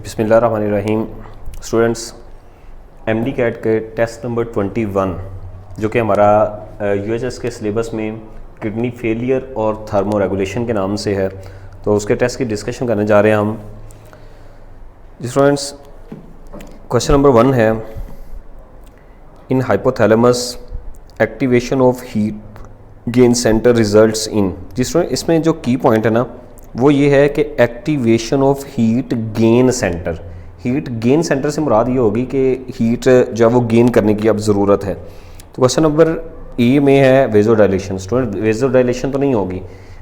बिस्मिल्लाहिर्रहमानिर्रहीम। Students, MD cat के test number 21 जो कि हमारा यूएचएस के सिलेबस में किडनी फेलियर और थर्मो रेगुलेशन के नाम से है, तो उसके टेस्ट की डिस्कशन करने जा रहे हैं हम। स्टूडेंट्स, क्वेश्चन नंबर 1 है, in hypothalamus activation of heat gain centre results in. जिस स्टूडेंट इसमें जो की पॉइंट है ना वो ये है कि activation of heat gain centre. Heat gain centre से मुराद ये होगी कि हीट जो है वो गेन करने की अब ज़रूरत है। तो क्वेश्चन नंबर ए में है वेजोडाइलेशन। स्टूडेंट, वेजोडाइलेशन तो नहीं होगी,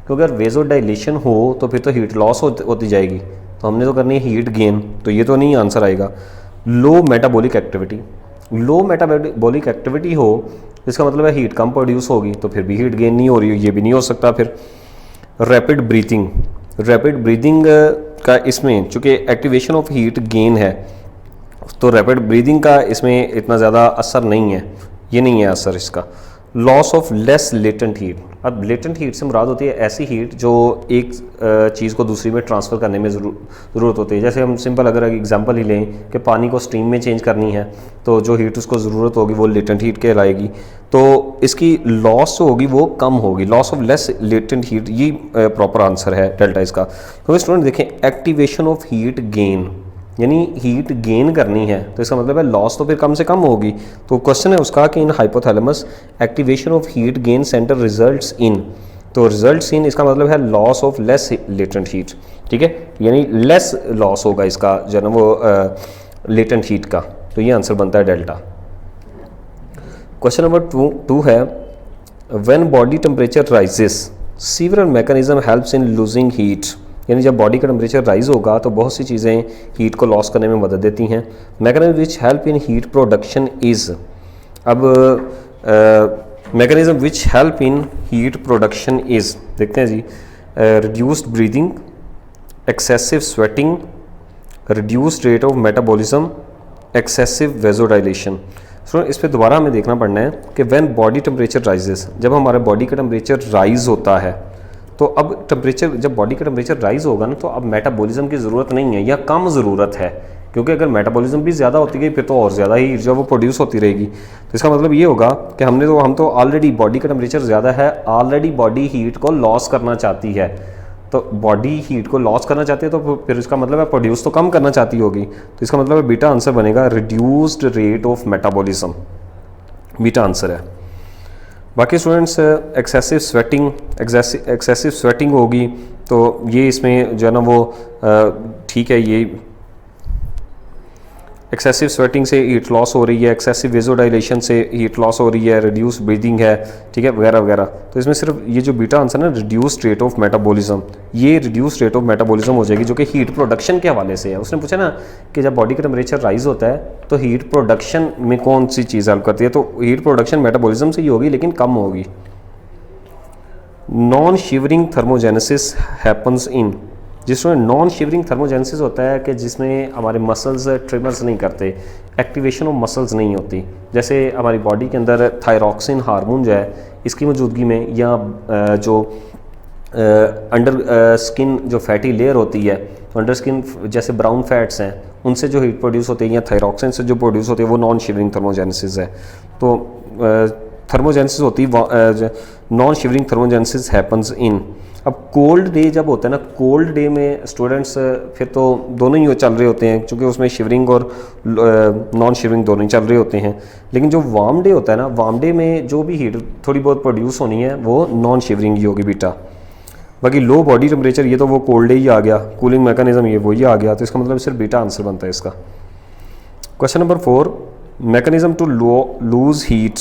क्योंकि अगर वेजोडाइलेशन हो तो फिर तो हीट लॉस होती जाएगी, तो हमने तो करनी है हीट गेन, तो ये तो नहीं आंसर आएगा। लो मेटाबॉलिक एक्टिविटी, लो मेटाबॉलिक एक्टिविटी हो इसका मतलब है हीट कम प्रोड्यूस होगी, तो फिर भी हीट गेन नहीं हो रही है, ये भी नहीं हो सकता। फिर रैपिड ब्रीथिंग, रैपिड ब्रीदिंग का इसमें चूँकि एक्टिवेशन ऑफ हीट गेन है तो रैपिड ब्रीदिंग का इसमें इतना ज़्यादा असर नहीं है, ये नहीं है असर इसका। Loss of less latent heat, अब लेटेंट हीट से मुराद होती है ऐसी हीट जो एक चीज़ को दूसरी में ट्रांसफ़र करने में ज़रूरत होती है। जैसे हम सिंपल अगर एग्जांपल ही लें कि पानी को स्टीम में चेंज करनी है तो जो हीट उसको ज़रूरत होगी वो लेटेंट हीट कहलाएगी, तो इसकी लॉस जो होगी वो कम होगी। Loss of less latent heat, ये प्रॉपर आंसर है डेल्टा इसका। क्योंकि स्टूडेंट देखें, एक्टिवेशन ऑफ हीट गेन यानी हीट गेन करनी है, तो इसका मतलब है लॉस तो फिर कम से कम होगी। तो क्वेश्चन है उसका कि in hypothalamus activation of heat gain centre results in, तो रिजल्ट्स इन इसका मतलब है loss of less latent heat, ठीक है, यानी लेस लॉस होगा इसका जो है ना वो लेटेंट हीट का, तो ये आंसर बनता है डेल्टा। क्वेश्चन नंबर 2 है, when body temperature rises several mechanism helps in losing heat, यानी जब बॉडी का टेम्परेचर राइज होगा तो बहुत सी चीज़ें हीट को लॉस करने में मदद देती हैं। Mechanism which help in heat production is, अब mechanism which help in heat production is देखते हैं जी, reduced breathing, excessive sweating, reduced rate of metabolism, excessive vasodilation. So इस पर दोबारा हमें देखना पड़ना है कि व्हेन बॉडी टेम्परेचर राइजेस, जब हमारे बॉडी का टेम्परेचर राइज होता है तो अब टेम्परेचर, जब बॉडी का टेम्परेचर राइज होगा ना तो अब मेटाबॉलिज्म की ज़रूरत नहीं है या कम ज़रूरत है, क्योंकि अगर मेटाबॉलिज्म भी ज़्यादा होती गई फिर तो और ज़्यादा ही जो वो प्रोड्यूस होती रहेगी। तो इसका मतलब ये होगा कि हम तो ऑलरेडी बॉडी का टेम्परेचर ज़्यादा है, ऑलरेडी बॉडी हीट को लॉस करना चाहती है, तो बॉडी हीट को लॉस करना चाहती है तो फिर इसका मतलब है प्रोड्यूस तो कम करना चाहती होगी, तो इसका मतलब है बीटा आंसर बनेगा reduced rate of metabolism, beta answer है। बाकी स्टूडेंट्स, एक्सेसिव स्वेटिंग होगी तो ये इसमें जो है ना वो ठीक है, ये एक्सेसिव स्वेटिंग से हीट लॉस हो रही है, एक्सेसिव वेजोडाइलेशन से हीट लॉस हो रही है, रिड्यूस ब्रीदिंग है, ठीक है, वगैरह वगैरह। तो इसमें सिर्फ ये जो बीटा आंसर है ना, रिड्यूस्ड रेट ऑफ मेटाबॉलिज्म, ये रिड्यूस्ड रेट ऑफ मेटाबॉलिज्म हो जाएगी, जो कि हीट प्रोडक्शन के हवाले से है। उसने पूछा ना कि जब बॉडी का टेम्परेचर राइज होता है तो हीट प्रोडक्शन में कौन सी चीज़ हेल्प करती है, तो हीट प्रोडक्शन मेटाबॉलिज्म से ही होगी लेकिन कम होगी। Non shivering thermogenesis happens in, जिसमें नॉन शिवरिंग थर्मोजेनेसिस होता है कि जिसमें हमारे मसल्स ट्रिमर्स नहीं करते, एक्टिवेशन ऑफ मसल्स नहीं होती। जैसे हमारी बॉडी के अंदर थायरॉक्सिन हार्मोन जो है इसकी मौजूदगी में, या जो अंडर स्किन जो फैटी लेयर होती है, तो अंडर स्किन जैसे ब्राउन फैट्स हैं उनसे जो हीट प्रोड्यूस होती है या थायरॉक्सिन से जो प्रोड्यूस होती है वो नॉन शिवरिंग थर्मोजेनेसिस है। तो थर्मोजेनेसिस होती है, non shivering thermogenesis happens in. अब कोल्ड डे जब होता है ना, कोल्ड डे में स्टूडेंट्स फिर तो दोनों ही चल रहे होते हैं, क्योंकि उसमें शिवरिंग और नॉन शिवरिंग दोनों ही चल रहे होते हैं। लेकिन जो वार्म डे होता है ना, वार्म डे में जो भी हीट थोड़ी बहुत प्रोड्यूस होनी है वो नॉन शिवरिंग ही होगी बीटा। बाकी लो बॉडी टेम्परेचर, ये तो वो कोल्ड डे ही आ गया, कूलिंग मैकेनिज्म ये वही आ गया, तो इसका मतलब सिर्फ बीटा आंसर बनता है इसका। Question number 4, mechanism to lose heat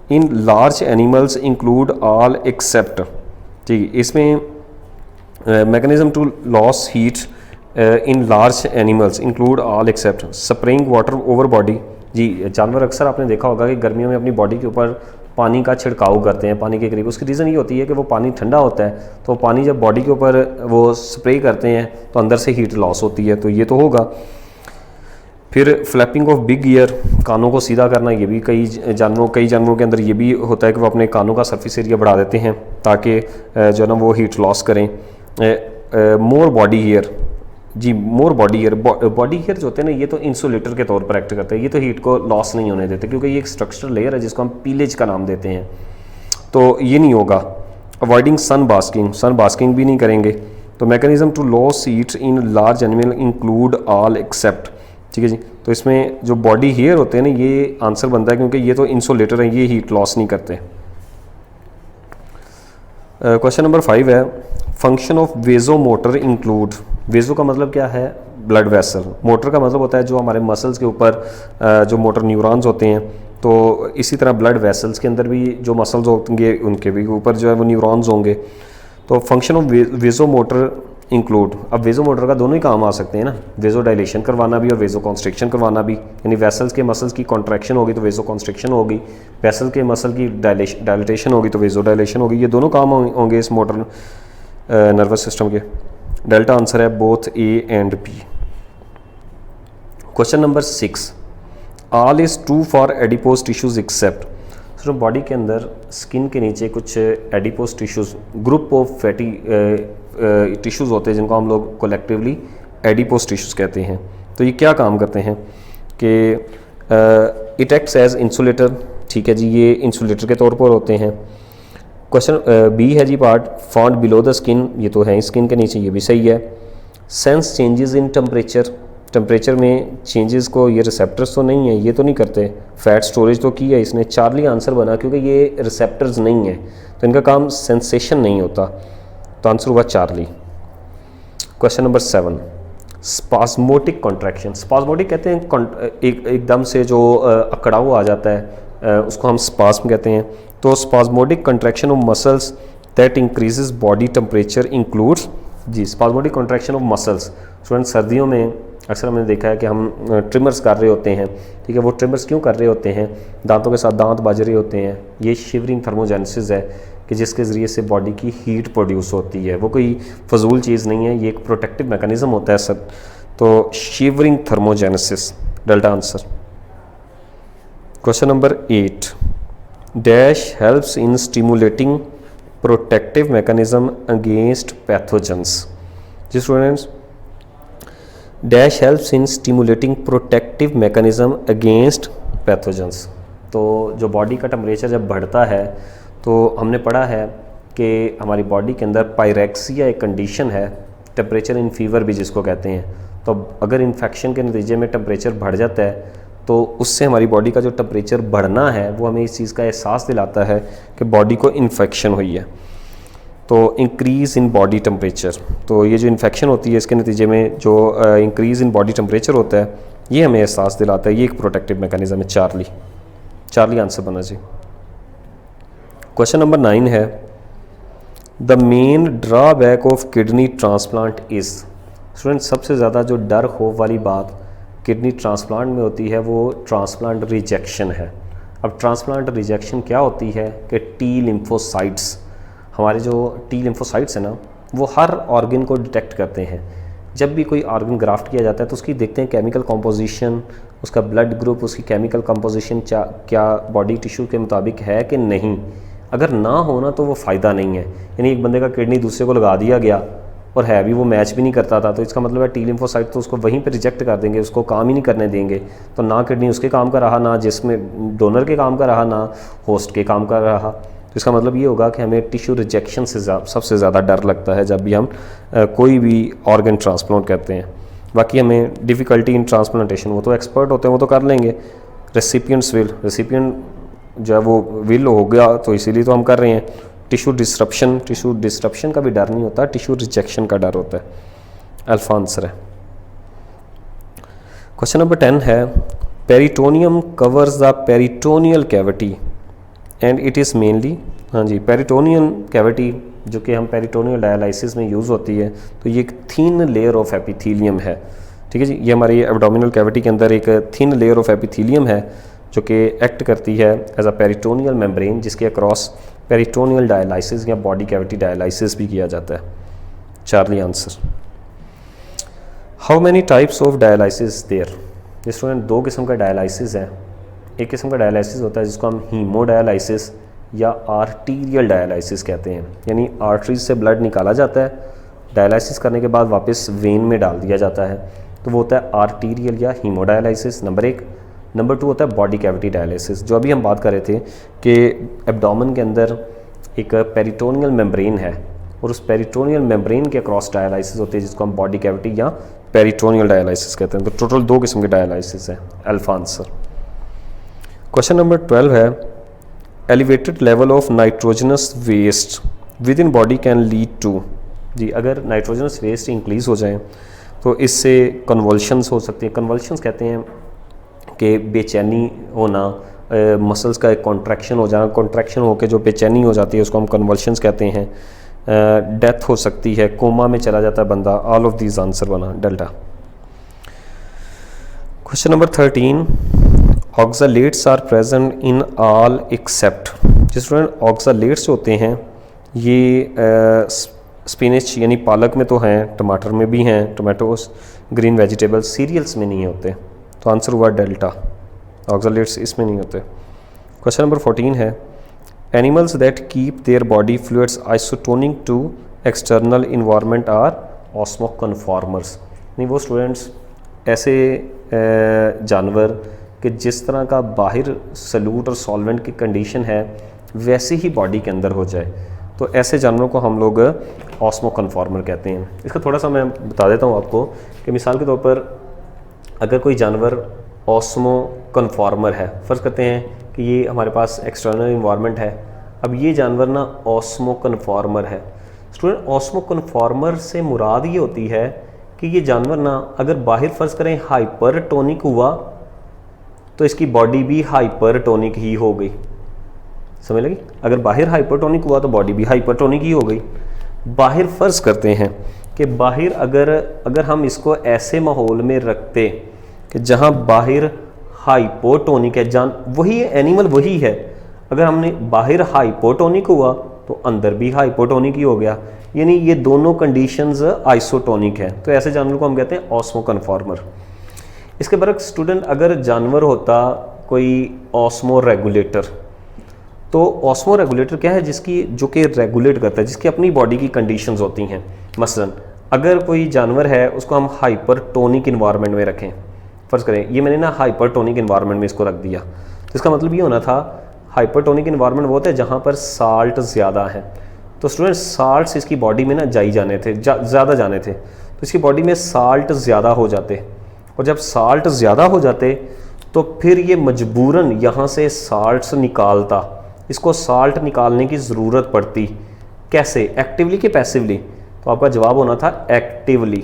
in large animals include all except, ठीक है, इसमें mechanism to loss heat in large animals include all except spraying water over body. जी, जानवर अक्सर आपने देखा होगा कि गर्मियों में अपनी बॉडी के ऊपर पानी का छिड़काव करते हैं पानी के करीब। उसकी रीज़न ये होती है कि वो पानी ठंडा होता है, तो पानी जब बॉडी के ऊपर वो स्प्रे करते हैं तो अंदर से हीट लॉस होती है, तो ये तो होगा। फिर फ्लैपिंग ऑफ बिग ईयर, कानों को सीधा करना, ये भी कई जानवरों के अंदर ये भी होता है कि वो अपने कानों का सरफेस एरिया बढ़ा देते हैं ताकि जो है ना वो हीट लॉस करें। मोर बॉडी हेयर, जी more body hair, body hair जो होते हैं ना, ये तो इंसुलेटर के तौर पर एक्ट करते हैं, ये तो हीट को लॉस नहीं होने देते, क्योंकि ये एक स्ट्रक्चरल लेयर है जिसको हम पीलेज का नाम देते हैं, तो ये नहीं होगा। अवॉइडिंग सन बास्किंग भी नहीं करेंगे। तो mechanism to loss heat in large animal include all except, ठीक है जी। तो इसमें जो बॉडी हेयर होते हैं ना, ये आंसर बनता है, क्योंकि ये तो इंसुलेटर हैं, ये हीट लॉस नहीं करते। क्वेश्चन नंबर 5 है, फंक्शन ऑफ वेजो मोटर इंक्लूड। वेजो का मतलब क्या है? Blood vessel. मोटर का मतलब होता है जो हमारे मसल्स के ऊपर जो मोटर न्यूरॉन्स होते हैं, तो इसी तरह ब्लड वेसल्स के अंदर भी जो मसल्स होंगे उनके भी ऊपर जो है वो न्यूरॉन्स होंगे। तो फंक्शन ऑफ वेजो मोटर इंक्लूड, अब वेजो मोटर का दोनों ही काम आ सकते हैं ना, वेजो डायलेशन करवाना भी और वेजो कॉन्स्ट्रिक्शन करवाना भी, यानी वेसल्स के मसल्स की कॉन्ट्रैक्शन होगी तो वेजो कॉन्स्ट्रिक्शन होगी, वेसल के मसल की डायलेटेशन होगी तो वेजो डायलेशन होगी, ये दोनों काम होंगे इस मोटर नर्वस सिस्टम के। डेल्टा आंसर है both A and B. Question number 6, all is true for adipose tissues except. So body के अंदर स्किन के नीचे कुछ adipose tissues, group of fatty tissues होते हैं जिनको हम लोग कोलेक्टिवली एडिपोज टिश्यूज़ कहते हैं। तो ये क्या काम करते हैं कि इट एक्ट्स एज इंसुलेटर, ठीक है जी, ये इंसुलेटर के तौर पर होते हैं। क्वेश्चन बी है जी part, found below the skin, ये तो है स्किन के नीचे, ये भी सही है। सेंस चेंजेस इन टेम्परेचर में चेंजेस को ये रिसेप्टर्स तो नहीं है, ये तो नहीं करते। फैट स्टोरेज तो की है इसने, चार्ली आंसर बना, क्योंकि ये रिसेप्टर्स नहीं है तो इनका काम सेंसेशन नहीं होता, तो आंसर हुआ Charlie. Question number 7, spasmodic contraction. Spasmodic कहते हैं एकदम से जो अकड़ाव आ जाता है उसको हम स्पास्म कहते हैं। तो spasmodic contraction of muscles that increases body temperature includes, जी spasmodic contraction of muscles. Student सर्दियों में अक्सर हमने देखा है कि हम ट्रिमर्स कर रहे होते हैं, ठीक है, वो ट्रिमर्स क्यों कर रहे होते हैं? दांतों के साथ दांत बाज रहे होते हैं, ये शिवरिंग थर्मोजेनेसिस है कि जिसके ज़रिए से बॉडी की हीट प्रोड्यूस होती है, वो कोई फजूल चीज़ नहीं है, ये एक प्रोटेक्टिव मैकेनिज्म होता है सर। तो shivering thermogenesis, delta answer. Question number 8, dash helps in stimulating protective mechanism against pathogens. जी students, dash helps in stimulating protective mechanism against pathogens. तो जो बॉडी का टेम्परेचर जब बढ़ता है तो हमने पढ़ा है कि हमारी बॉडी के अंदर पायरेक्सिया एक कंडीशन है, टेम्परेचर इन फीवर भी जिसको कहते हैं। तो अगर इन्फेक्शन के नतीजे में टेम्परेचर बढ़ जाता है तो उससे हमारी बॉडी का जो टेम्परेचर बढ़ना है वो हमें इस चीज़ का एहसास दिलाता है कि बॉडी को इन्फेक्शन हुई है। तो इंक्रीज़ इन बॉडी टेम्परेचर, तो ये जो इन्फेक्शन होती है इसके नतीजे में जो इंक्रीज़ इन बॉडी टेम्परेचर होता है ये हमें एहसास दिलाता है, ये एक प्रोटेक्टिव मैकेनिज्म है। चार्ली आंसर बना जी। क्वेश्चन नंबर 9 है, the main drawback of kidney transplant is. Student सबसे ज़्यादा जो डर खौफ वाली बात किडनी ट्रांसप्लांट में होती है वो ट्रांसप्लांट रिजेक्शन है। अब ट्रांसप्लांट रिजेक्शन क्या होती है कि टी लिम्फोसाइट्स, हमारे जो टी लिम्फोसाइट्स हैं ना, वो हर ऑर्गन को डिटेक्ट करते हैं। जब भी कोई ऑर्गन ग्राफ्ट किया जाता है तो उसकी देखते हैं केमिकल कॉम्पोजिशन, उसका ब्लड ग्रुप, उसकी केमिकल कॉम्पोजिशन क्या बॉडी टिश्यू के मुताबिक है कि नहीं। अगर ना होना तो वो फ़ायदा नहीं है, यानी एक बंदे का किडनी दूसरे को लगा दिया गया और है भी वो मैच भी नहीं करता था, तो इसका मतलब है टी लिम्फोसाइट तो उसको वहीं पे रिजेक्ट कर देंगे, उसको काम ही नहीं करने देंगे। तो ना किडनी उसके काम का रहा, ना जिसमें डोनर के काम का रहा, ना होस्ट के काम का रहा। तो इसका मतलब ये होगा कि हमें टिश्यू रिजेक्शन से सबसे ज़्यादा डर लगता है जब भी हम कोई भी ऑर्गन ट्रांसप्लांट करते हैं। बाकी हमें डिफ़िकल्टी इन ट्रांसप्लांटेशन वो तो एक्सपर्ट होते हैं, वो तो कर लेंगे। रेसिपिएंट जो है वो विल हो गया तो इसीलिए तो हम कर रहे हैं। टिश्यू डिस्ट्रप्शन का भी डर नहीं होता, टिश्यू रिजेक्शन का डर होता है। अल्फा आंसर है। क्वेश्चन नंबर 10 है, peritoneum covers the peritoneal cavity and it is mainly, हाँ जी, पेरिटोनियल कैविटी जो कि हम पेरिटोनियल डायलिसिस में यूज़ होती है, तो ये एक थिन लेयर ऑफ एपिथीलियम है, ठीक है जी। ये हमारी एब्डोमिनल कैविटी के अंदर एक थिन लेयर ऑफ एपिथीलियम है जो कि एक्ट करती है एज अ पेरिटोनियल मेम्ब्रेन, जिसके अक्रॉस पेरिटोनियल डायलिसिस या बॉडी कैविटी डायलिसिस भी किया जाता है। Charlie answer. How many types of dialysis there. Student 2 किस्म का डायलिसिस है। एक किस्म का डायलिसिस होता है जिसको हम हीमोडायलिसिस या आर्टीरियल डायलिसिस कहते हैं, यानी आर्टरीज से ब्लड निकाला जाता है डायलिसिस करने के बाद वापस वेन में डाल दिया जाता है, तो वो होता है आर्टीरियल या हीमोडायलिसिस नंबर 1। नंबर 2 होता है बॉडी कैविटी डायलिसिस, जो अभी हम बात कर रहे थे कि एब्डोमेन के अंदर एक पेरिटोनियल मेम्ब्रेन है और उस पेरिटोनियल मेम्ब्रेन के अक्रॉस डायलिसिस होती है, जिसको हम बॉडी कैविटी या पेरिटोनियल डायलिसिस कहते हैं। तो टोटल 2 किस्म के डायलिसिस है। Alpha answer. क्वेश्चन नंबर 12 है, elevated level of nitrogenous waste within body can lead to. जी, अगर नाइट्रोजनस वेस्ट इंक्रीज हो जाए तो इससे कन्वल्शंस हो सकती हैं। कन्वल्शंस कहते हैं कि बेचैनी होना, मसल्स का एक कॉन्ट्रैक्शन हो जाना, कॉन्ट्रैक्शन होकर जो बेचैनी हो जाती है उसको हम कन्वल्शंस कहते हैं। डेथ हो सकती है, कोमा में चला जाता है बंदा। ऑल ऑफ दीज आंसर बना delta. Question number 13, oxalates are present in all except. जिस स्टूडेंट ऑक्सलेट्स होते हैं ये स्पिनच यानी पालक में तो हैं, टमाटर में भी हैं, टोमेटोस, ग्रीन वेजिटेबल्स, सीरियल्स में नहीं होते, तो आंसर हुआ डेल्टा। ऑक्सलेट्स इसमें नहीं होते। क्वेश्चन नंबर 14 है, animals that keep their body fluids isotonic to external environment are osmoconformers. नहीं, वो स्टूडेंट्स ऐसे जानवर कि जिस तरह का बाहर सल्यूट और सॉल्वेंट की कंडीशन है वैसे ही बॉडी के अंदर हो जाए, तो ऐसे जानवरों को हम लोग ऑस्मोकन्फॉर्मर कहते हैं। इसका थोड़ा सा मैं बता देता हूँ आपको कि मिसाल के तौर पर अगर कोई जानवर ऑस्मोकन्फॉर्मर है, फ़र्ज़ करते हैं कि ये हमारे पास एक्सटर्नल इन्वायरमेंट है, अब ये जानवर ना ऑस्मोकन्फॉर्मर है। स्टूडेंट, ऑस्मोकन्फॉर्मर से मुराद ये होती है कि ये जानवर ना अगर बाहर फ़र्ज़ करें हाइपरटोनिक हुआ तो इसकी बॉडी भी हाइपरटोनिक ही हो गई। समझ लगी? अगर बाहर हाइपरटोनिक हुआ तो बॉडी भी हाइपरटोनिक ही हो गई। बाहर फ़र्ज़ करते हैं कि बाहर अगर हम इसको ऐसे माहौल में रखते कि जहाँ बाहर हाइपोटोनिक है, जान वही एनिमल वही है, अगर हमने बाहर हाइपोटोनिक हुआ तो अंदर भी हाइपोटोनिक ही हो गया, यानी ये दोनों कंडीशंस आइसोटोनिक है, तो ऐसे जानवर को हम कहते हैं ऑस्मोकन्फॉर्मर। इसके बरक्स स्टूडेंट, अगर जानवर होता कोई ऑस्मो रेगुलेटर, तो ऑस्मो रेगुलेटर क्या है? जो कि रेगुलेट करता है, जिसकी अपनी बॉडी की कंडीशंस होती हैं। मसलन अगर कोई जानवर है उसको हम हाइपरटोनिक इन्वायरमेंट में रखें, फ़र्ज़ करें ये मैंने ना हाइपरटोनिक इन्वायरमेंट में इसको रख दिया, तो इसका मतलब ये होना था हाइपरटोनिक इन्वायरमेंट वो होता है जहाँ पर साल्ट ज़्यादा है। तो स्टूडेंट, साल्ट्स इसकी बॉडी में ना ज़्यादा जाने थे, तो इसकी बॉडी में साल्ट ज़्यादा हो जाते, और जब साल्ट ज़्यादा हो जाते तो फिर ये मजबूरन यहाँ से साल्ट्स निकालता। इसको साल्ट निकालने की ज़रूरत पड़ती। कैसे? एक्टिवली कि पैसिवली? तो आपका जवाब होना था एक्टिवली।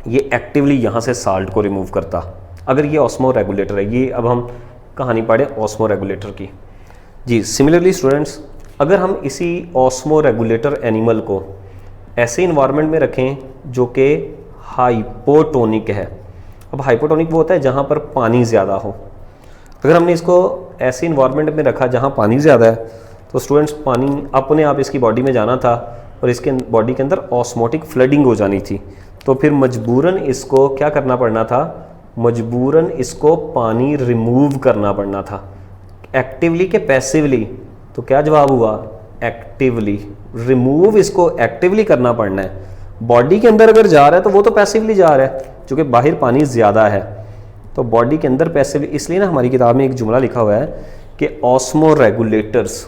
ये एक्टिवली यहाँ से साल्ट को रिमूव करता अगर ये ऑस्मो रेगुलेटर है। ये अब हम कहानी पढ़े ऑस्मो रेगुलेटर की। जी, सिमिलरली स्टूडेंट्स, अगर हम इसी ऑस्मो रेगुलेटर एनिमल को ऐसे इन्वायरमेंट में रखें जो कि हाइपोटोनिक है। अब हाइपोटोनिक वो होता है जहाँ पर पानी ज़्यादा हो। अगर हमने इसको ऐसे इन्वायरमेंट में रखा जहाँ पानी ज़्यादा है, तो स्टूडेंट्स पानी अपने आप इसकी बॉडी में जाना था और इसके बॉडी के अंदर ऑस्मोटिक फ्लडिंग हो जानी थी, तो फिर मजबूरन इसको क्या करना पड़ना था? मजबूरन इसको पानी रिमूव करना पड़ना था। एक्टिवली के पैसिवली? तो क्या जवाब हुआ? एक्टिवली। रिमूव इसको एक्टिवली करना पड़ना है। बॉडी के अंदर अगर जा रहा है तो वो तो पैसिवली जा रहा है, क्योंकि बाहर पानी ज़्यादा है, तो बॉडी के अंदर पैसिवली। इसलिए ना हमारी किताब में एक जुमला लिखा हुआ है कि ऑस्मो रेगुलेटर्स,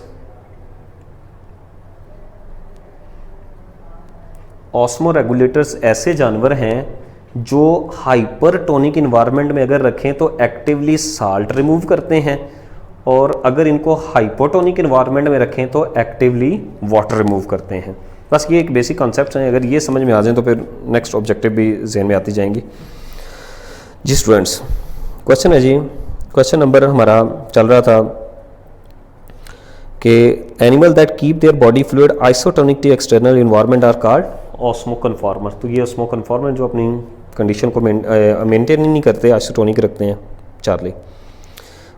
ऑस्मो रेगुलेटर्स ऐसे जानवर हैं जो हाइपरटोनिक इन्वायरमेंट में अगर रखें तो एक्टिवली साल्ट रिमूव करते हैं, और अगर इनको हाइपोटोनिक इन्वायरमेंट में रखें तो एक्टिवली वाटर रिमूव करते हैं। बस ये एक बेसिक कॉन्सेप्ट हैं, अगर ये समझ में आ जाए तो फिर नेक्स्ट ऑब्जेक्टिव भी जहन में आती जाएंगी। जी स्टूडेंट्स, क्वेश्चन है जी, क्वेश्चन नंबर हमारा चल रहा था कि animal that keep their body fluid isotonic to external environment are called osmoconformer. तो ये ऑस्मोकन्फॉर्मर जो अपनी कंडीशन को मेंटेन नहीं करते, आइसोटोनिक रखते हैं। चार्ली,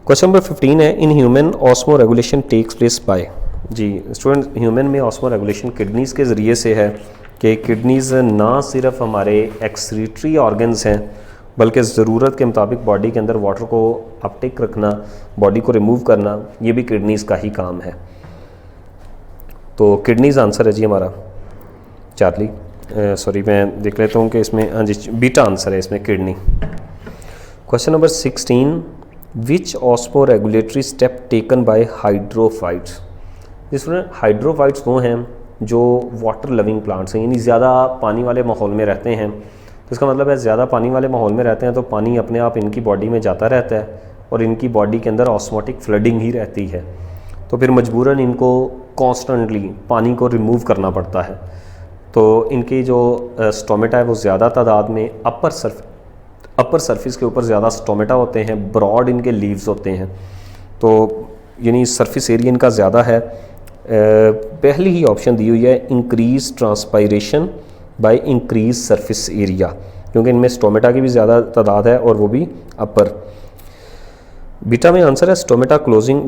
क्वेश्चन नंबर 15 है, in human osmoregulation takes place by. जी स्टूडेंट, ह्यूमन में ऑस्मो रेगुलेशन किडनीज़ के ज़रिए से है कि किडनीज़ ना सिर्फ हमारे एक्सक्रीटरी ऑर्गन्स हैं बल्कि ज़रूरत के मुताबिक बॉडी के अंदर वाटर को अपटेक रखना, बॉडी को रिमूव करना, ये भी किडनीज़ का ही काम है। तो किडनीज़ आंसर है जी हमारा। चार्ली, सॉरी मैं देख लेता हूँ कि इसमें, हाँ जी बीटा आंसर है इसमें, kidney. Question number 16, which osmo regulatory step taken by hydrophytes. जिसमें हाइड्रोफाइट्स वो हैं जो वाटर लविंग प्लांट्स हैं, यानी ज़्यादा पानी वाले माहौल में रहते हैं। तो इसका मतलब है ज़्यादा पानी वाले माहौल में रहते हैं तो पानी अपने आप इनकी बॉडी में जाता रहता है और इनकी बॉडी के अंदर ऑस्मोटिक फ्लडिंग ही रहती है, तो फिर मजबूरन इनको कॉन्स्टेंटली पानी को रिमूव करना पड़ता है। तो इनकी जो स्टोमेटा है वो ज़्यादा तादाद में अपर सरफेस के ऊपर ज़्यादा स्टोमेटा होते हैं, ब्रॉड इनके लीव्स होते हैं, तो यानी सरफेस एरिया इनका ज़्यादा है। पहली ही ऑप्शन दी हुई है increase transpiration by increase surface area, क्योंकि इनमें स्टोमेटा की भी ज़्यादा तादाद है और वो भी अपर। बीटा में आंसर है stomata closing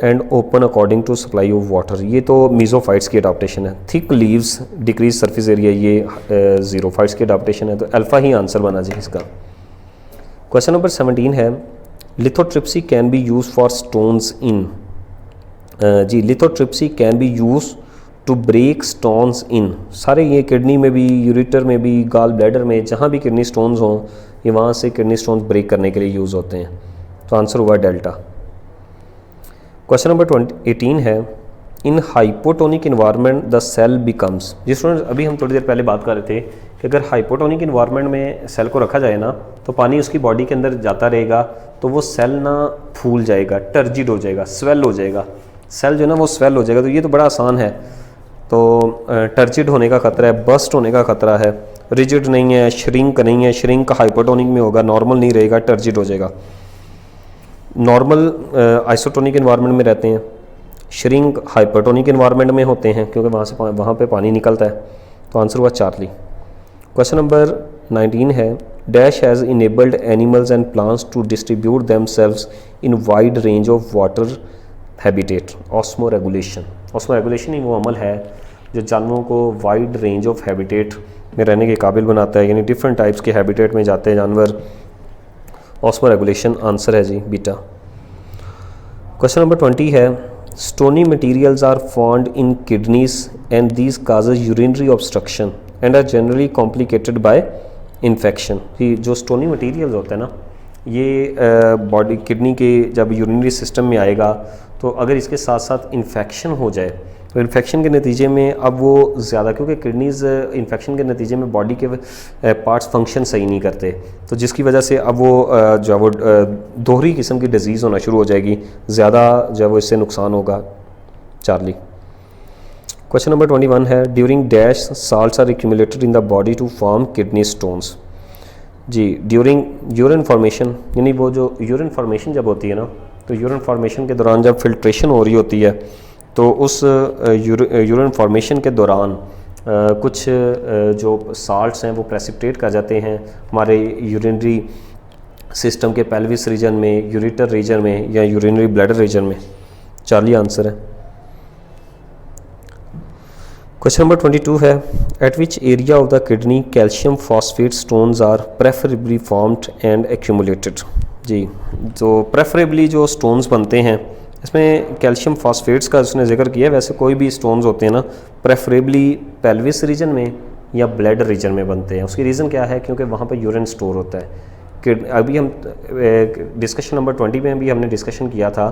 and open according to supply of water. ये तो मीजोफाइट्स की अडाप्टेशन है। Thick leaves decrease surface area, ये जीरोफाइट्स की अडाप्टेशन है, तो अल्फ़ा ही आंसर बना जी इसका। क्वेश्चन नंबर 17 है lithotripsy can be use for stones in. जी lithotripsy can be use to break stones in. सारे ये किडनी में भी, यूरिटर में भी, गाल ब्लैडर में, जहाँ भी किडनी स्टोन्स हों ये वहाँ से किडनी स्टोन्स ब्रेक करने के लिए यूज़ होते हैं, तो आंसर हुआ डेल्टा। क्वेश्चन नंबर 18 है in hypotonic environment the cell becomes. जिस स्टूडेंट अभी हम थोड़ी देर पहले बात कर रहे थे कि अगर हाइपोटोनिक इन्वायरमेंट में सेल को रखा जाए ना तो पानी उसकी बॉडी के अंदर जाता रहेगा, तो वो सेल ना फूल जाएगा, टर्जिड हो जाएगा, स्वेल हो जाएगा, सेल जो है ना वो स्वेल हो जाएगा। तो ये तो बड़ा आसान है, तो टर्जिड होने का खतरा है, बस्ट होने का खतरा है, रिजिड नहीं है, श्रिंक नहीं है, श्रिंक हाइपोटोनिक में होगा, नॉर्मल नहीं रहेगा, टर्जिड हो जाएगा। नॉर्मल आइसोटोनिक इन्वायरमेंट में रहते हैं, श्रिंक हाइपरटोनिक इन्वायरमेंट में होते हैं क्योंकि वहाँ पे पानी निकलता है, तो आंसर हुआ चार्ली। क्वेश्चन नंबर 19 है dash has enabled animals and plants to distribute themselves in wide range of water habitat. Osmoregulation, osmoregulation ही वो अमल है जो जानवरों को वाइड रेंज ऑफ हैबिटेट में रहने के काबिल बनाता है, यानी डिफरेंट टाइप्स के हैबिटेट में जाते हैं जानवर। ऑस्मो रेगुलेशन आंसर है जी बीटा। क्वेश्चन नंबर 20 है stony materials are found in kidneys and these causes urinary obstruction and are generally complicated by infection. जो स्टोनी मटेरियल्स होते हैं ना ये बॉडी किडनी के जब यूरिनरी सिस्टम में आएगा तो अगर इसके साथ साथ इन्फेक्शन हो जाए तो इन्फेक्शन के नतीजे में अब वो ज़्यादा, क्योंकि किडनीज़ इन्फेक्शन के नतीजे में बॉडी के पार्ट्स फंक्शन सही नहीं करते, तो जिसकी वजह से अब वो जो है वो दोहरी किस्म की डिजीज़ होना शुरू हो जाएगी, ज़्यादा जो है वो इससे नुकसान होगा। चार्ली। क्वेश्चन नंबर 21 है during dash salts are accumulated in the body to form kidney stones. जी ड्यूरिंग यूरिन फॉर्मेशन, यानी वो जो यूरिन फॉर्मेशन जब होती है ना तो यूरिन फॉर्मेशन के दौरान जब फिल्ट्रेशन हो रही होती है तो उस यूरिन फॉर्मेशन के दौरान कुछ जो साल्ट्स हैं वो प्रेसिपिटेट कर जाते हैं हमारे यूरिनरी सिस्टम के पेल्विस रीजन में, यूरिटर रीजन में या यूरिनरी ब्लैडर रीजन में। चार्ली आंसर है। क्वेश्चन नंबर 22 है at which area of the kidney calcium phosphate stones are preferably formed and accumulated. जी तो प्रेफरेबली जो स्टोन्स बनते हैं इसमें कैल्शियम फॉस्फेट्स का उसने जिक्र किया है। वैसे कोई भी स्टोन्स होते हैं ना प्रेफरेबली पेल्विस रीजन में या ब्लैडर रीजन में बनते हैं। उसकी रीज़न क्या है? क्योंकि वहाँ पर यूरिन स्टोर होता है। कि अभी हम डिस्कशन नंबर 20 में भी हमने डिस्कशन किया था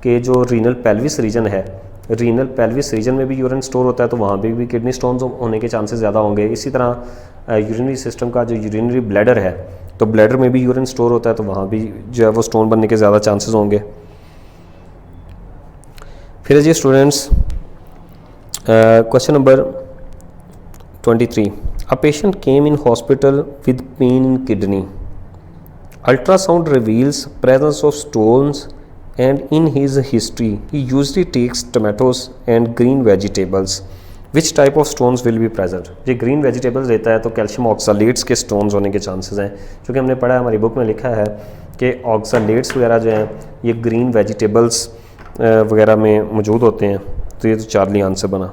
कि जो रीनल पेल्विस रीजन है, रीनल पेल्विस रीजन में भी यूरिन स्टोर होता है, तो वहाँ भी किडनी स्टोन्स होने के चांसेस ज़्यादा होंगे। इसी तरह यूरिनरी सिस्टम का जो यूरिनरी ब्लैडर है तो ब्लैडर में भी यूरिन स्टोर होता है, तो वहाँ भी जो है वो स्टोन बनने के ज़्यादा चांसेस होंगे। फिर जी students question number 23 a patient came in hospital with pain in kidney, ultrasound reveals presence of stones and in his history he usually takes tomatoes and green vegetables. Which type of stones will be present? ये green vegetables देता है तो calcium oxalates के stones होने के chances हैं, क्योंकि हमने पढ़ा है हमारी बुक में लिखा है कि ऑक्सलेट्स वगैरह जो हैं ये ग्रीन वेजिटेबल्स वगैरह में मौजूद होते हैं, तो ये तो चार्ली आंसर बना।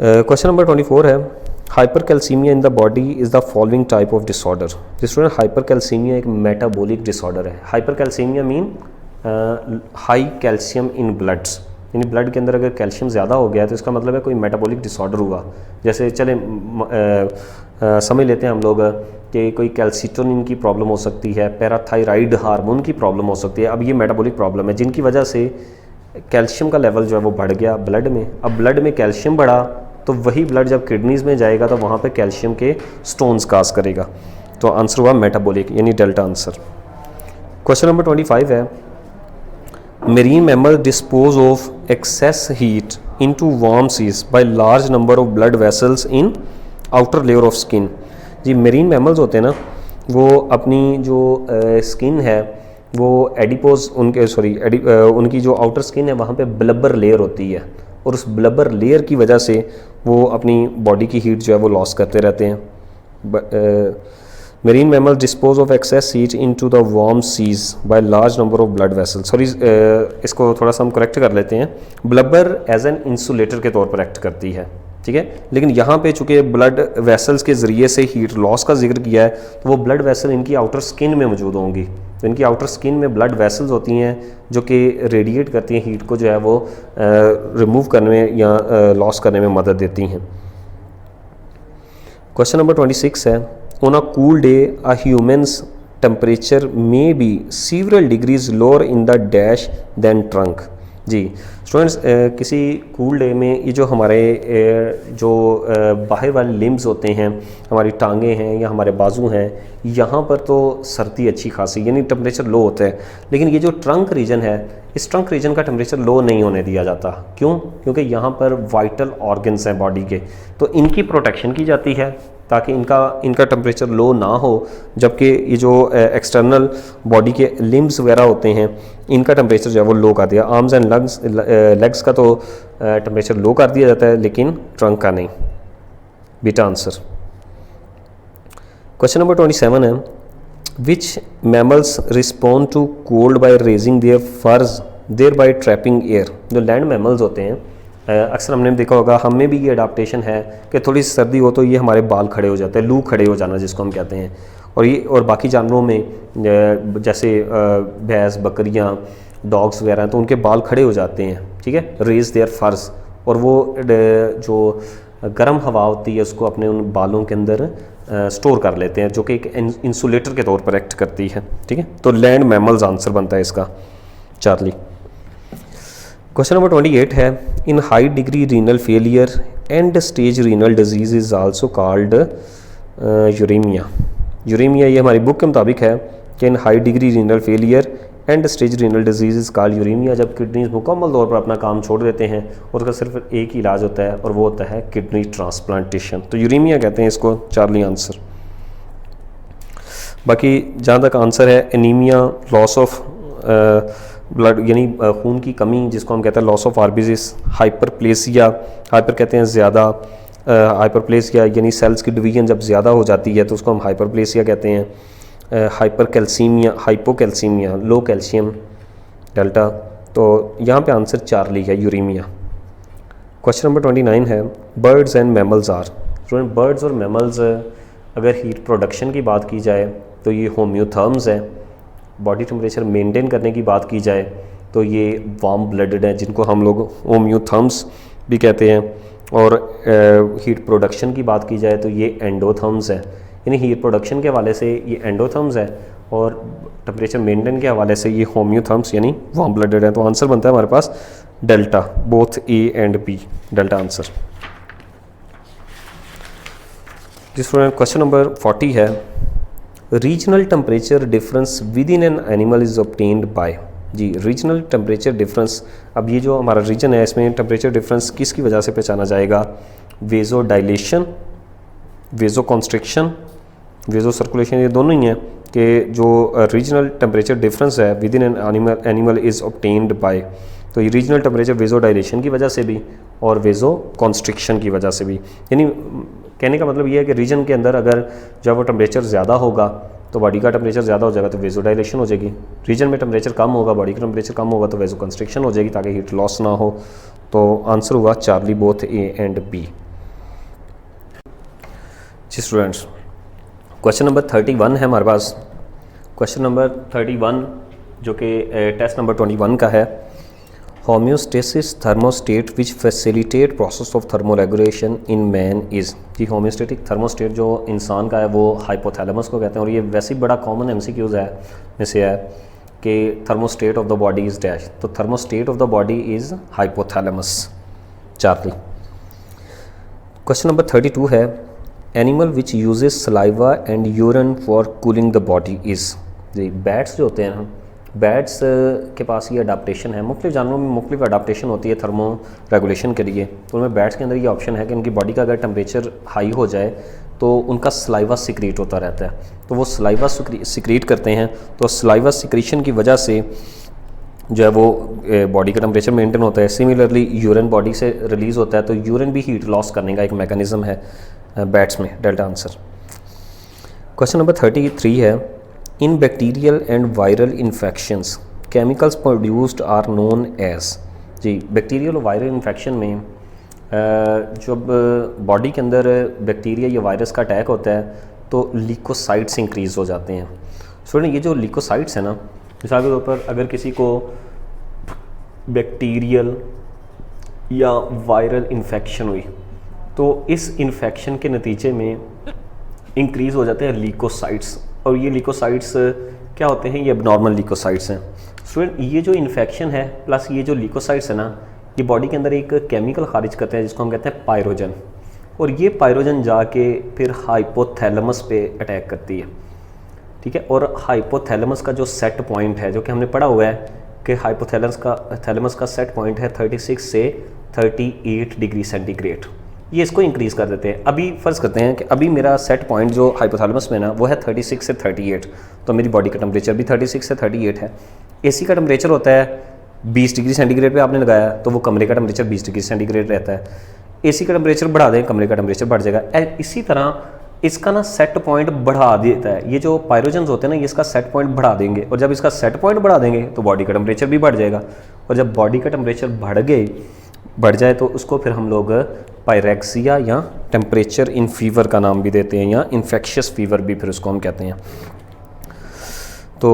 क्वेश्चन नंबर 24 है hypercalcaemia in the body is the following type of disorder. Student hypercalcaemia एक मेटाबॉलिक डिसऑर्डर है। हाइपरकैल्सीमिया मीन हाई कैल्शियम इन ब्लड्स, यानी ब्लड के अंदर अगर कैल्शियम ज़्यादा हो गया तो इसका मतलब है कोई मेटाबॉलिक डिसऑर्डर हुआ। जैसे चले समझ लेते हैं हम लोग कि कोई कैल्सिटोनिन की प्रॉब्लम हो सकती है, पैराथायराइड हार्मोन की प्रॉब्लम हो सकती है। अब ये मेटाबॉलिक प्रॉब्लम है जिनकी वजह से कैल्शियम का लेवल जो है वो बढ़ गया ब्लड में। अब ब्लड में कैल्शियम बढ़ा तो वही ब्लड जब किडनीज़ में जाएगा तो वहाँ पे कैल्शियम के स्टोन्स काज करेगा। तो आंसर हुआ मेटाबॉलिक यानी डेल्टा आंसर। क्वेश्चन नंबर 25 है, marine mammal dispose of excess heat into warm seas by large number of blood vessels in outer layer of skin. जी मेरीन मैमल्स होते हैं ना, वो अपनी जो स्किन है वो एडिपोज उनकी जो आउटर स्किन है वहाँ पे ब्लबर लेयर होती है, और उस ब्लबर लेयर की वजह से वो अपनी बॉडी की हीट जो है वो लॉस करते रहते हैं। Marine mammal dispose of excess heat into the warm seas by large number of blood vessels. Sorry इसको थोड़ा सा हम करेक्ट कर लेते हैं। ब्लबर एज एन इंसुलेटर के तौर पर एक्ट करती है, ठीक है, लेकिन यहाँ पे चूँकि ब्लड वेसल्स के ज़रिए से हीट लॉस का जिक्र किया है तो वो ब्लड वेसल इनकी आउटर स्किन में मौजूद होंगी। तो इनकी आउटर स्किन में ब्लड वेसल्स होती हैं जो कि रेडिएट करती हैं हीट को, जो है वो रिमूव करने में या लॉस करने में मदद देती हैं। क्वेश्चन नंबर 26 है, on a cool day a human's temperature may be several degrees lower in the dash than trunk. जी स्टूडेंट्स, किसी कूल डे में ये जो हमारे बाहर वाले लिम्स होते हैं, हमारी टांगे हैं या हमारे बाजू हैं, यहाँ पर तो सर्दी अच्छी खासी यानी टेम्परेचर लो होता है, लेकिन ये जो ट्रंक रीजन है इस ट्रंक रीजन का टेम्परेचर लो नहीं होने दिया जाता। क्यों? क्योंकि यहाँ पर वाइटल ऑर्गन्स हैं बॉडी के, तो इनकी प्रोटेक्शन की जाती है ताकि इनका टेम्परेचर लो ना हो, जबकि ये जो एक्सटर्नल बॉडी के लिम्स वगैरह होते हैं इनका टेम्परेचर जो है वो लो कर दिया। आर्म्स एंड लेग्स का तो टेम्परेचर लो कर दिया जाता है लेकिन ट्रंक का नहीं। Beta answer. क्वेश्चन नंबर 27 है, which mammals respond to cold by raising their furs thereby trapping air. जो लैंड मैमल्स होते हैं अक्सर हमने देखा होगा, हम में भी ये अडाप्टेशन है कि थोड़ी सी सर्दी हो तो ये हमारे बाल खड़े हो जाते हैं, लू खड़े हो जाना जिसको हम कहते हैं। और बाकी जानवरों में जैसे भैंस, बकरियां, डॉग्स वगैरह तो उनके बाल खड़े हो जाते हैं, ठीक है, रेज देयर फर्स, और वो जो गर्म हवा होती है उसको अपने उन बालों के अंदर स्टोर कर लेते हैं, जो कि एक इंसुलेटर के तौर पर एक्ट करती है, ठीक है। तो लैंड मैमल्स आंसर बनता है इसका, चार्ली। क्वेश्चन नंबर 28 है, in high degree renal failure end stage renal disease is also called uraemia. Uraemia ये हमारी बुक के मुताबिक है कि in high degree renal failure end stage renal disease is called uraemia, जब किडनीज मुकम्मल तौर पर अपना काम छोड़ देते हैं और उसका सिर्फ एक ही इलाज होता है और वो होता है किडनी ट्रांसप्लांटेशन। तो यूरेमिया कहते हैं इसको, चार्ली आंसर। बाकी जहाँ तक आंसर है एनीमिया, लॉस ऑफ ब्लड यानी खून की कमी जिसको हम कहते हैं loss of RBCs, hyperplasia, hyper कहते हैं ज़्यादा, हाइपरप्लेसिया यानी सेल्स की डिवीजन जब ज़्यादा हो जाती है तो उसको हम हाइपरप्लेसिया कहते हैं। Hypercalcaemia, hypocalcaemia, low calcium, delta. तो यहाँ पे आंसर चार्ली है, यूरेमिया। क्वेश्चन नंबर 29 है, birds and mammals are. Student, birds और मैमल्स अगर हीट प्रोडक्शन की बात की जाए तो ये होम्योथर्म्स हैं। बॉडी टेम्परेचर मेंटेन करने की बात की जाए तो ये वार्म ब्लडेड हैं जिनको हम लोग होम्योथर्म्स भी कहते हैं। और हीट प्रोडक्शन की बात की जाए तो ये एंडोथर्म्स है, यानी हीट प्रोडक्शन के हवाले से ये एंडोथर्म्स है और टेम्परेचर मेंटेन के हवाले से ये होम्योथर्म्स यानी वार्म ब्लडेड है। तो आंसर बनता है हमारे पास delta, both A and B, delta answer. जिस क्वेश्चन नंबर 40 है, regional temperature difference within an animal is obtained by. जी रीजनल टेम्परेचर डिफरेंस, अब ये जो हमारा रीजन है इसमें टेम्परेचर डिफरेंस किसकी वजह से पहचाना जाएगा? वेजो डायलेशन, वेजो कॉन्स्ट्रिक्शन, वेजो सर्कुलेशन, ये दोनों ही हैं कि जो रीजनल टेम्परेचर डिफरेंस है with in an animal is obtained by. तो ये रीजनल टेम्परेचर वेजो डायलेशन की वजह से भी और वेजो कॉन्स्ट्रिक्शन की वजह से भी, यानी कहने का मतलब ये है कि रीजन के अंदर अगर जब वो टेम्परेचर ज़्यादा होगा तो बॉडी का टेम्परेचर ज़्यादा हो जाएगा तो वेजो डायलेशन हो जाएगी। रीजन में टेम्परेचर कम होगा, बॉडी का टेम्परेचर कम होगा तो वेजो कंस्ट्रिक्शन हो जाएगी ताकि हीट लॉस ना हो। तो आंसर हुआ Charlie, both A and B. जी स्टूडेंट्स, क्वेश्चन नंबर 31 है हमारे पास। क्वेश्चन नंबर 31 जो कि टेस्ट नंबर 21 का है। Homeostasis thermostat which facilitate process of thermoregulation in man is. जी होम्योस्टेटिक थर्मोस्टेट जो इंसान का है वो हाइपोथैलेमस को कहते हैं, और ये वैसे ही बड़ा कॉमन एमसीक्यूज़ है में से है कि thermostat of the body is dash, तो thermostat of the body is hypothalamus. Charlie. Question number 32 है animal which uses saliva and urine for cooling the body is. जी बैट्स जो होते हैं ना, बैट्स के पास ये अडाप्टेशन है, मुख्तलिफ जानवरों में मुख्तलिफ अडाप्टेशन होती है थर्मो रेगुलेशन के लिए, तो उनमें बैट्स के अंदर ये ऑप्शन है कि उनकी बॉडी का अगर टेम्परेचर हाई हो जाए तो उनका सलाइवा सिक्रीट होता रहता है, तो वो सलाइवा सिक्रीट करते हैं, तो सलाइवा सिक्रीशन की वजह से जो है वो बॉडी का टेम्परेचर मेंटेन होता है। सिमिलरली यूरिन बॉडी से रिलीज़ होता है, तो यूरिन भी हीट लॉस करने का एक मैकेनिज़्म है बैट्स में। Delta answer. क्वेश्चन नंबर 33 है in bacterial and viral infections chemicals produced are known as. जी बैक्टीरियल और वायरल इन्फेक्शन में जब बॉडी के अंदर बैक्टीरिया या वायरस का अटैक होता है तो ल्यूकोसाइट्स इंक्रीज़ हो जाते हैं। स्टूडेंट ये जो ल्यूकोसाइट्स है ना, मिसाल के तौर पर अगर किसी को बैक्टीरियल या वायरल इन्फेक्शन हुई तो इस इन्फेक्शन के नतीजे में इंक्रीज़ हो जाते हैं ल्यूकोसाइट्स, और ये ल्यूकोसाइट्स क्या होते हैं, ये एबनॉर्मल ल्यूकोसाइट्स हैं। स्टूडेंट ये जो इन्फेक्शन है प्लस ये जो ल्यूकोसाइट्स है ना, ये बॉडी के अंदर एक केमिकल खारिज करते हैं जिसको हम कहते हैं पायरोजन, और ये पायरोजन जाके फिर हाइपोथैलेमस पे अटैक करती है। ठीक है, और हाइपोथैलेमस का जो सेट पॉइंट है, जो कि हमने पढ़ा हुआ है कि हाइपोथैलेमस का सेट पॉइंट है 36 से 38 डिग्री सेंटीग्रेड, ये इसको इंक्रीज़ कर देते हैं। अभी फ़र्ज़ करते हैं कि अभी मेरा सेट पॉइंट जो हाइपोथैलेमस में ना वो है 36 से 38, तो मेरी बॉडी का टेम्परेचर भी 36 से 38 है। एसी का टेम्परेचर होता है 20 डिग्री सेंटीग्रेड पे आपने लगाया, तो वो कमरे का टेम्परेचर 20 डिग्री सेंटीग्रेड रहता है। एसी का टेम्परेचर बढ़ा दें, कमरे का टेम्परेचर बढ़ जाएगा। इसी तरह इसका ना सेट पॉइंट बढ़ा देता है, ये जो पायरोजन्स होते हैं ना, ये इसका सेट पॉइंट बढ़ा देंगे, और जब इसका सेट पॉइंट बढ़ा देंगे तो बॉडी का टेम्परेचर भी बढ़ जाएगा, और जब बॉडी का टेम्परेचर बढ़ जाए तो उसको फिर हम लोग पायरेक्सिया या टेम्परेचर इन फीवर का नाम भी देते हैं, या इन्फेक्शियस फीवर भी फिर उसको हम कहते हैं। तो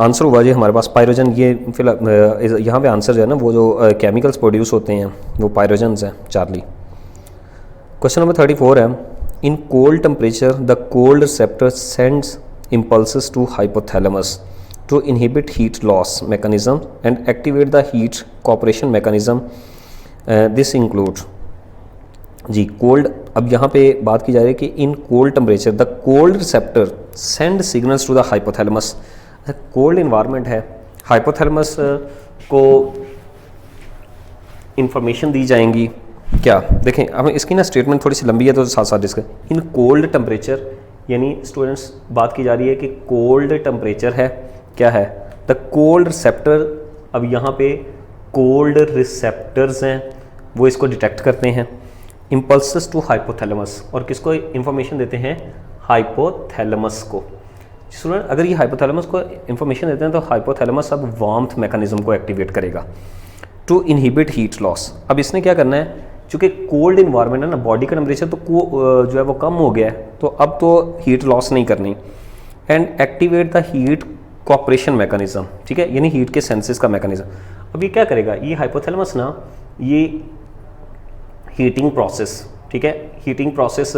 आंसर हुआ जी हमारे पास पायरोजन। ये फिलहाल यहाँ पे आंसर जो है ना, वो जो केमिकल्स प्रोड्यूस होते हैं वो पायरोजन्स हैं। चार्ली। क्वेश्चन नंबर 34 है इन cold temperature the cold receptor sends impulses to hypothalamus to inhibit heat loss mechanism and activate the heat cooperation mechanism. This includes जी कोल्ड। अब यहाँ पे बात की जा रही है कि in cold temperature the cold receptor send signals to the hypothalamus. Cold environment है, हाइपोथैलेमस को इंफॉर्मेशन दी जाएंगी क्या। देखें अब इसकी ना स्टेटमेंट थोड़ी सी लंबी है तो साथ साथ डिस्कस। इन कोल्ड टेम्परेचर यानी स्टूडेंट्स बात की जा रही है कि कोल्ड टेम्परेचर है क्या है, द कोल्ड रिसेप्टर। अब यहाँ पे कोल्ड रिसेप्टर्स हैं, वो इसको डिटेक्ट करते हैं। इम्पल्सेस टू हाइपोथैलेमस, और किसको इंफॉर्मेशन देते हैं, हाइपोथैलेमस को। स्टूडेंट अगर ये हाइपोथैलेमस को इंफॉर्मेशन देते हैं तो हाइपोथैलेमस अब वार्मथ मैकेनिज्म को एक्टिवेट करेगा टू इनहिबिट हीट लॉस। अब इसने क्या करना है, चूँकि कोल्ड इन्वायरमेंट है ना, बॉडी का टेम्परेचर तो जो है वो कम हो गया है, तो अब तो हीट लॉस नहीं करनी। And activate the heat cooperation mechanism, ठीक है, यानी हीट के सेंसेस का मैकेनिज्म। अब ये क्या करेगा, ये हाइपोथैलेमस ना, ये हीटिंग प्रोसेस, ठीक है, हीटिंग प्रोसेस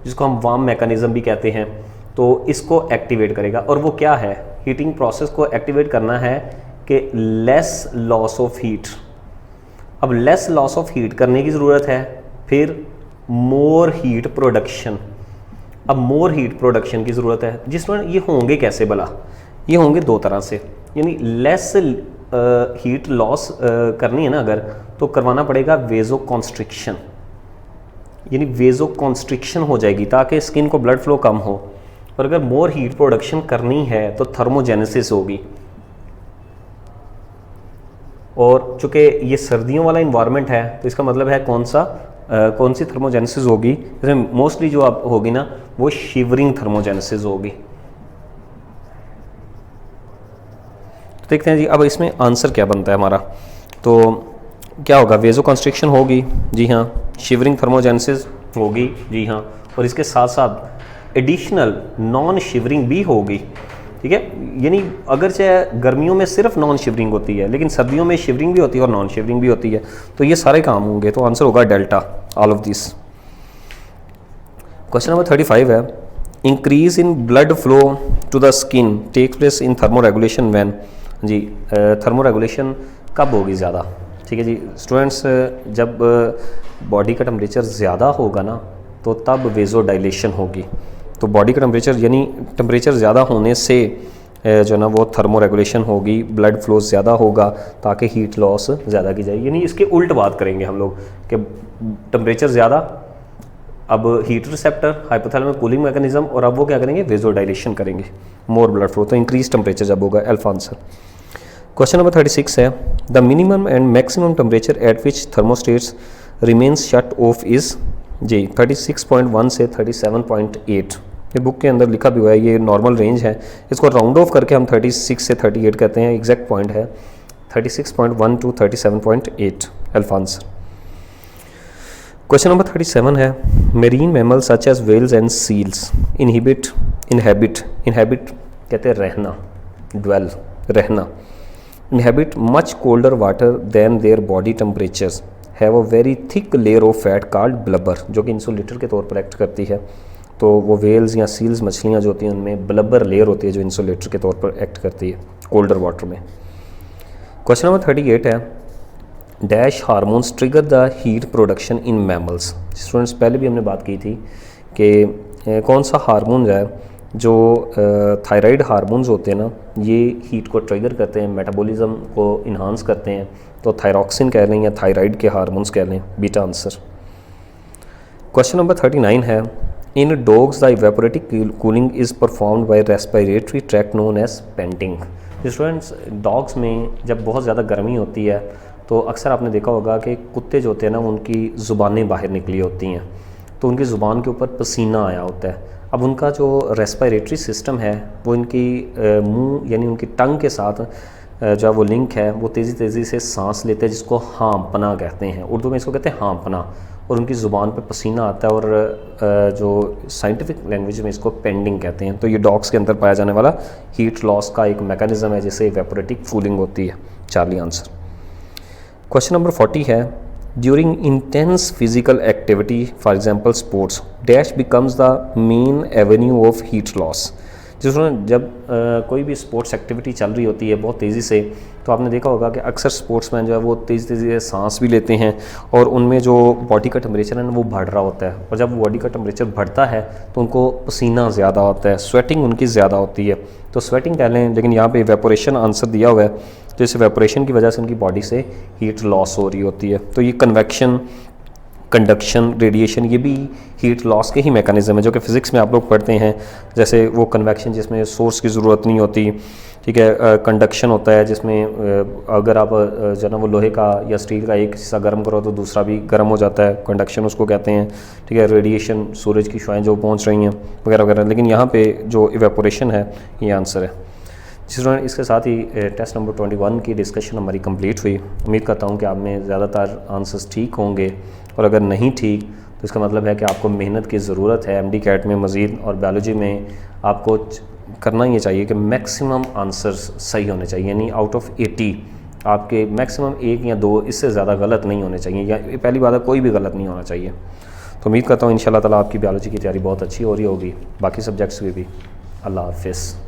जिसको हम वार्म मैकेनिज्म भी कहते हैं, तो इसको एक्टिवेट करेगा। और वो क्या है, हीटिंग प्रोसेस को एक्टिवेट करना है कि लेस लॉस ऑफ हीट। अब लेस लॉस ऑफ हीट करने की ज़रूरत है, फिर मोर हीट प्रोडक्शन। अब मोर हीट प्रोडक्शन की ज़रूरत है, जिसमें ये होंगे कैसे भला, ये होंगे दो तरह से। यानी लेस हीट लॉस करनी है ना अगर, तो करवाना पड़ेगा वेजो कॉन्स्ट्रिक्शन, यानी वेजो कॉन्स्ट्रिक्शन हो जाएगी ताकि स्किन को ब्लड फ्लो कम हो। और अगर मोर हीट प्रोडक्शन करनी है तो थर्मोजेनेसिस होगी। और चूँकि ये सर्दियों वाला इन्वायरमेंट है तो इसका मतलब है कौन सी थर्मोजेनेसिस होगी, जैसे मोस्टली जो आप होगी ना वो शिवरिंग थर्मोजेनेसिस होगी। तो देखते हैं जी अब इसमें आंसर क्या बनता है हमारा। तो क्या होगा, वेजो कंस्ट्रिक्शन होगी, जी हाँ, शिवरिंग थर्मोजेनेसिस होगी, जी हाँ, और इसके साथ साथ एडिशनल नॉन शिवरिंग भी होगी। ठीक है। यानी अगर चाहे गर्मियों में सिर्फ नॉन शिवरिंग होती है, लेकिन सर्दियों में शिवरिंग भी होती है और नॉन शिवरिंग भी होती है, तो ये सारे काम होंगे। तो आंसर होगा delta, all of this. Question number 35 है, increase in blood flow to the skin take place in thermoregulation when. जी, थर्मो रेगुलेशन कब होगी ज़्यादा? ठीक है जी स्टूडेंट्स, जब बॉडी का टेम्परेचर ज़्यादा होगा ना तो तब वेजो डायलेशन होगी। तो बॉडी का टेम्परेचर यानी टेम्परेचर ज़्यादा होने से जो ना वो थर्मो रेगुलेशन होगी, ब्लड फ्लो ज़्यादा होगा ताकि हीट लॉस ज़्यादा की जाए। यानी इसके उल्ट बात करेंगे हम लोग कि टेम्परेचर ज़्यादा, अब heat receptor, hypothalamus cooling mechanism, और अब वो क्या करेंगे, वेजो डायलेशन करेंगे, मोर ब्लड फ्लो। तो इंक्रीज टेम्परेचर जब होगा, अल्फा आंसर। क्वेश्चन नंबर 36 है, the minimum and maximum temperature at which thermostats remains shut off is. जी 36.1 से 37.8, ये बुक के अंदर लिखा भी हुआ है, ये नॉर्मल रेंज है। इसको राउंड ऑफ करके हम 36 से 38 कहते हैं, एग्जैक्ट पॉइंट है 36.1 to 37.8, alpha answer. Question number 37 है, marine mammals such as whales and seals inhibit कहते हैं रहना, ड्वेल रहना, inhabit much colder water than their body temperatures, have a very thick layer of fat called blubber, जो कि insulator के तौर पर एक्ट करती है। तो वो वेल्स या सील्स मछलियाँ जो होती हैं उनमें ब्लबर लेयर होती है जो इंसुलेटर के तौर पर एक्ट करती है कोल्डर वाटर में। क्वेश्चन नंबर 38 है, dash hormones trigger the heat production in mammals. Students पहले भी हमने बात की थी कि कौन सा हार्मोन है जो थायराइड हार्मोन्स होते हैं ना, ये हीट को ट्रिगर करते हैं, मेटाबॉलिज्म को इन्हांस करते हैं। तो थायरॉक्सिन कह लें या थायराइड के हार्मोन्स कह लें, बीटा आंसर। क्वेश्चन नंबर 39 है, in dogs the evaporative cooling is performed by respiratory tract known as panting. Students dogs में जब बहुत ज़्यादा गर्मी होती है तो अक्सर आपने देखा होगा कि कुत्ते जो होते हैं ना उनकी ज़ुबानें बाहर निकली होती हैं, तो उनकी ज़ुबान के ऊपर पसीना आया होता है। अब उनका जो रेस्पिरेटरी सिस्टम है वो इनकी मुंह यानी उनकी टंग के साथ जो वो लिंक है, वो तेज़ी से सांस लेते हैं, जिसको हाँपना कहते हैं, उर्दू में इसको कहते हैं हाँपना, और उनकी ज़ुबान पे पसीना आता है, और जो साइंटिफिक लैंग्वेज में इसको पेंडिंग कहते हैं। तो ये डॉग्स के अंदर पाया जाने वाला हीट लॉस का एक मैकेनिज्म है जिससे इवेपोरेटिक कूलिंग होती है, चार्ली आंसर। क्वेश्चन नंबर 40 है, during intense physical activity for example sports dash becomes the main Avenue of heat loss. जिसमें जब कोई भी स्पोर्ट्स एक्टिविटी चल रही होती है बहुत तेज़ी से, तो आपने देखा होगा कि अक्सर स्पोर्ट्समैन जो है वो तेज़ी से सांस भी लेते हैं और उनमें जो बॉडी का टेम्परेचर है ना वो बढ़ रहा होता है, और जब बॉडी का टेम्परेचर बढ़ता है तो उनको पसीना ज़्यादा होता है, स्वेटिंग उनकी ज़्यादा होती है। तो स्वेटिंग कह लें, लेकिन यहाँ पे इवेपोरेशन आंसर दिया हुआ है, तो इस इवेपोरेशन की वजह से उनकी बॉडी से हीट लॉस हो रही होती है। तो ये कन्वेक्शन, कंडक्शन, रेडिएशन, ये भी हीट लॉस के ही मैकेनिज्म है जो कि फ़िज़िक्स में आप लोग पढ़ते हैं। जैसे वो कन्वेक्शन जिसमें सोर्स की ज़रूरत नहीं होती, ठीक है, कंडक्शन होता है जिसमें अगर आप जो ना वो लोहे का या स्टील का एक हिस्सा गर्म करो तो दूसरा भी गर्म हो जाता है, कंडक्शन उसको कहते हैं, ठीक है। रेडिएशन, सूरज की शुआएं जो पहुंच रही हैं वगैरह वगैरह। लेकिन यहाँ पे जो इवेपोरेशन है ये आंसर है। स्टूडेंट इसके साथ ही टेस्ट नंबर 21 की डिस्कशन हमारी कंप्लीट हुई। उम्मीद करता हूँ कि आप में ज़्यादातर आंसर्स ठीक होंगे, और अगर नहीं ठीक तो इसका मतलब है कि आपको मेहनत की ज़रूरत है MD कैट में मज़ीद, और बायोलॉजी में आपको करना ये चाहिए कि मैक्सिमम आंसर्स सही होने चाहिए, यानी आउट ऑफ 80 आपके मैक्सिमम 1 या 2 इससे ज़्यादा गलत नहीं होने चाहिए, या पहली बात है कोई भी गलत नहीं होना चाहिए। तो उम्मीद करता हूँ इंशाल्लाह ताला आपकी बायोलॉजी की तैयारी बहुत अच्छी हो रही होगी, बाकी सब्जेक्ट्स की भी। अल्लाह हाफ़िज़।